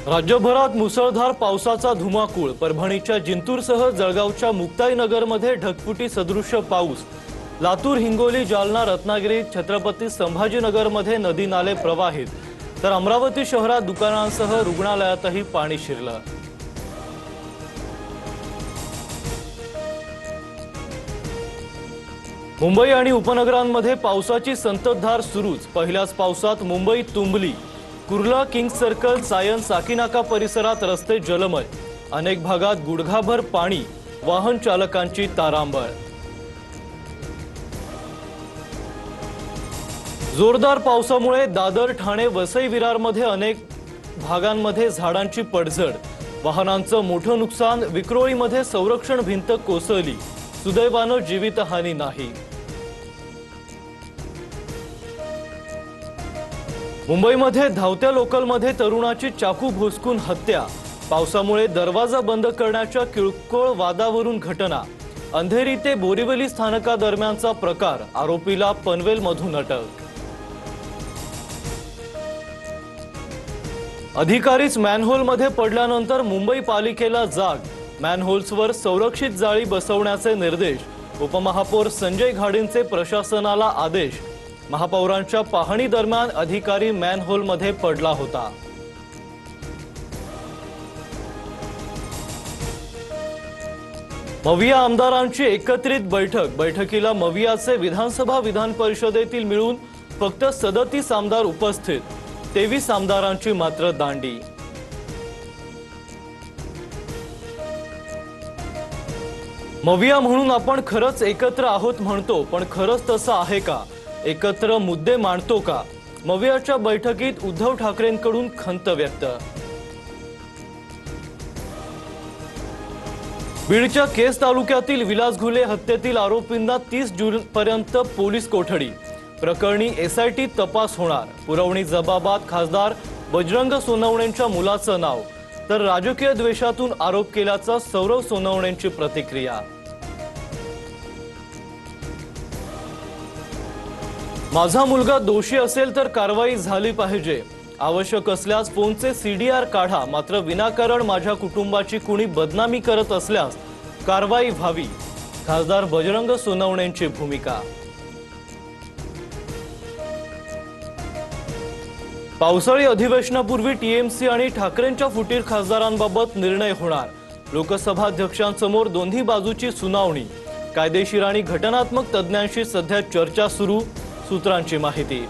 राज्यभरात मुसळधार पावसाचा धुमाकूळ। परभणीच्या जिंतूरसह जळगावच्या मुक्ताईनगरमध्ये ढगफुटी सदृश्य पाऊस। लातूर, हिंगोली, जालना, रत्नागिरी, छत्रपती संभाजीनगरमध्ये नदी नाले प्रवाहित, तर अमरावती शहरात दुकानांसह रुग्णालयातही पाणी शिरलं। मुंबई आणि उपनगरांमध्ये पावसाची संततधार सुरूच। पहिल्याच पावसात मुंबई तुंबली। कुर्ला, किंग्स सर्कल, सायन, साकीनाका परिसरात रस्ते जलमय। अनेक भागात गुडघाभर पाणी। वाहन चालकांची तारांबळ। जोरदार पावसामुळे दादर, ठाणे, वसई विरारमध्ये अनेक भागांमध्ये झाडांची पडझड। वाहनांचं मोठं नुकसान। विक्रोळीमध्ये संरक्षण भिंत कोसळली। सुदैवानं जीवितहानी नाही। मुंबईमध्ये धावत्या लोकलमध्ये तरुणाची चाकू भोसकून हत्या। पावसामुळे दरवाजा बंद करण्याच्या किरकोळ वादावरून घटना। अंधेरी ते बोरिवली स्थानकादरम्यानचा प्रकार। आरोपीला पनवेलमधून अटक। अधिकारीच मॅनहोलमध्ये पडल्यानंतर मुंबई पालिकेला जाग। मॅनहोल्सवर संरक्षित जाळी बसवण्याचे निर्देश। उपमहापौर संजय घाडींचे प्रशासनाला आदेश। महापौरांच्या पाहणी दरम्यान अधिकारी मॅनहोलमध्ये पडला होता। मविया आमदारांची एकत्रित बैठक। बैठकीला मवियाचे विधानसभा विधान परिषदेतील मिळून फक्त 37 आमदार उपस्थित। 23 आमदारांची मात्र दांडी। मविया म्हणून आपण खरंच एकत्र आहोत म्हणतो, पण खरंच तसं आहे का? एकत्र मुद्दे मांडतो का? मवियाच्या बैठकीत उद्धव ठाकरेंकडून खंत व्यक्त। बीडच्या केस तालुक्यातील विलास घुले हत्येतील आरोपींना 30 जूनपर्यंत पोलीस कोठडी। प्रकरणी एसआयटी तपास होणार। पुरवणी जबाबात खासदार बजरंग सोनवणेंच्या मुलाचं नाव, तर राजकीय द्वेषातून आरोप केल्याचा सौरव सोनवणेंची प्रतिक्रिया। माझा मुलगा दोषी असेल तर कारवाई झाली पाहिजे। आवश्यक असल्यास फोनचे सीडीआर काढा, मात्र विनाकारण माझ्या कुटुंबाची कुणी बदनामी करत असल्यास कारवाई व्हावी। खासदार बजरंग सोनवणेंची भूमिका। पावसाळी अधिवेशनापूर्वी टीएमसी आणि ठाकरेंच्या फुटीर खासदारांबाबत निर्णय होणार। लोकसभा अध्यक्षांसमोर दोन्ही बाजूची सुनावणी। कायदेशीर आणि घटनात्मक तज्ञांशी सध्या चर्चा सुरू। सूत्रांची माहिती।